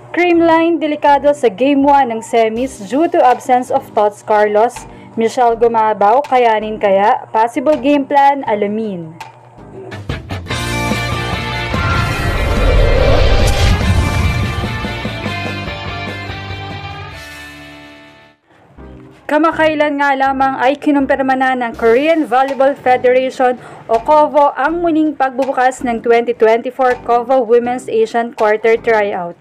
Creamline delikado sa Game 1 ng semis due to absence of Tots Carlos. Michelle Gumabaw, kayanin kaya? Possible game plan, alamin. Kamakailan nga lamang ay kinumpirma na ng Korean Volleyball Federation o KOVO ang muling pagbubukas ng 2024 KOVO Women's Asian Quarter Tryout.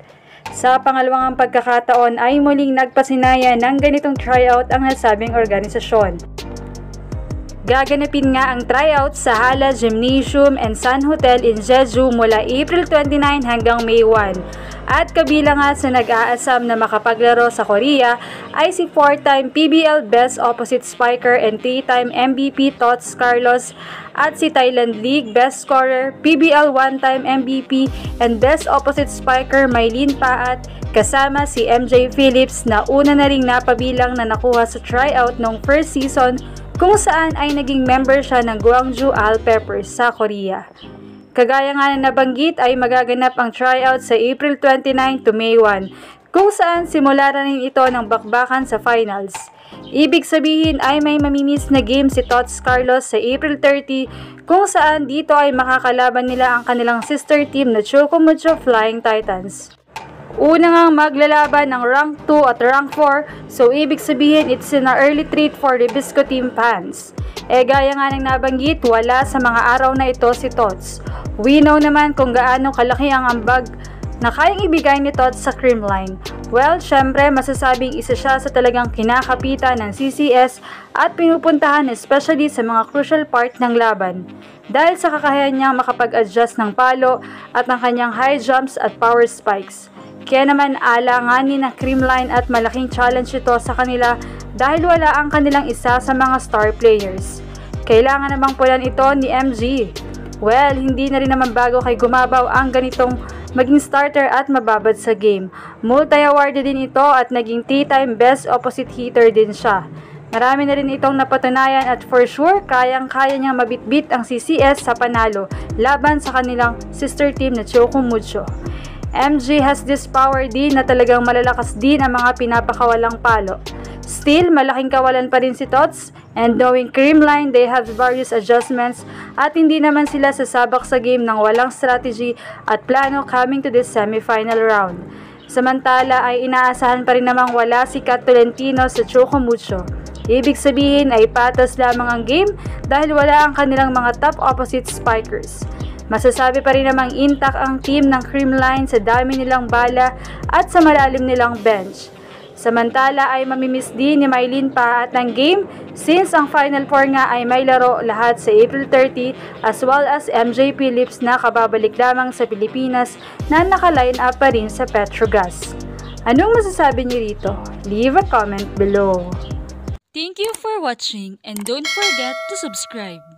Sa pangalawang pagkakataon ay muling nagpasinaya ng ganitong tryout ang nasabing organisasyon. Gaganapin nga ang tryout sa Hala Gymnasium and Sun Hotel in Jeju mula April 29 hanggang May 1. At kabilang nga sa nag-aasam na makapaglaro sa Korea ay si 4-time PBL Best Opposite Spiker and 3-time MVP Tots Carlos at si Thailand League Best Scorer, PBL 1-time MVP and Best Opposite Spiker Mylene Paat kasama si MJ Phillips na una na ring napabilang na nakuha sa tryout noong first season kung saan ay naging member siya ng Gwangju All-Peppers sa Korea. Kagaya nga na nabanggit ay magaganap ang tryout sa April 29 to May 1 kung saan simula na rin ito ng bakbakan sa finals. Ibig sabihin ay may mamimiss na game si Tots Carlos sa April 30 kung saan dito ay makakalaban nila ang kanilang sister team na Choco Mucho Flying Titans. Una nga maglalaban ng rank 2 at rank 4, so ibig sabihin it's an early treat for the Bisco team fans. Gaya nga ng nabanggit, wala sa mga araw na ito si Tots. We know naman kung gaano kalaki ang ambag na kayang ibigay ni Tots sa Creamline. Well, syempre masasabing isa siya sa talagang kinakapitan ng CCS at pinupuntahan especially sa mga crucial part ng laban. Dahil sa kakayahan niyang makapag-adjust ng palo at ng kanyang high jumps at power spikes. Kaya naman alanganin ng Creamline at malaking challenge ito sa kanila dahil wala ang kanilang isa sa mga star players. Kailangan namang pulan ito ni MG. Well, hindi na rin naman bago kay Gumabaw ang ganitong maging starter at mababad sa game. Multi-awarded din ito at naging 3-time best opposite hitter din siya. Marami na rin itong napatunayan at for sure, kayang-kaya niyang mabitbit ang CCS sa panalo laban sa kanilang sister team na Choco Mucho. MG has this power din na talagang malalakas din ang mga pinapakawalang palo. Still, malaking kawalan pa rin si Tots and knowing Creamline, they have various adjustments at hindi naman sila sasabak sa game ng walang strategy at plano coming to this semifinal round. Samantala ay inaasahan pa rin namang wala si Kat Tolentino sa Choco Mucho. Ibig sabihin ay patas lamang ang game dahil wala ang kanilang mga top opposite spikers. Masasabi pa rin namang intact ang team ng Creamline sa dami nilang bala at sa malalim nilang bench. Samantala ay mamimiss din ni Mylene Paat ng game since ang Final Four nga ay may laro lahat sa April 30 as well as MJ Phillips na kababalik lamang sa Pilipinas na naka-line up pa rin sa Petrogas. Anong masasabi niyo rito? Leave a comment below. Thank you for watching and don't forget to subscribe.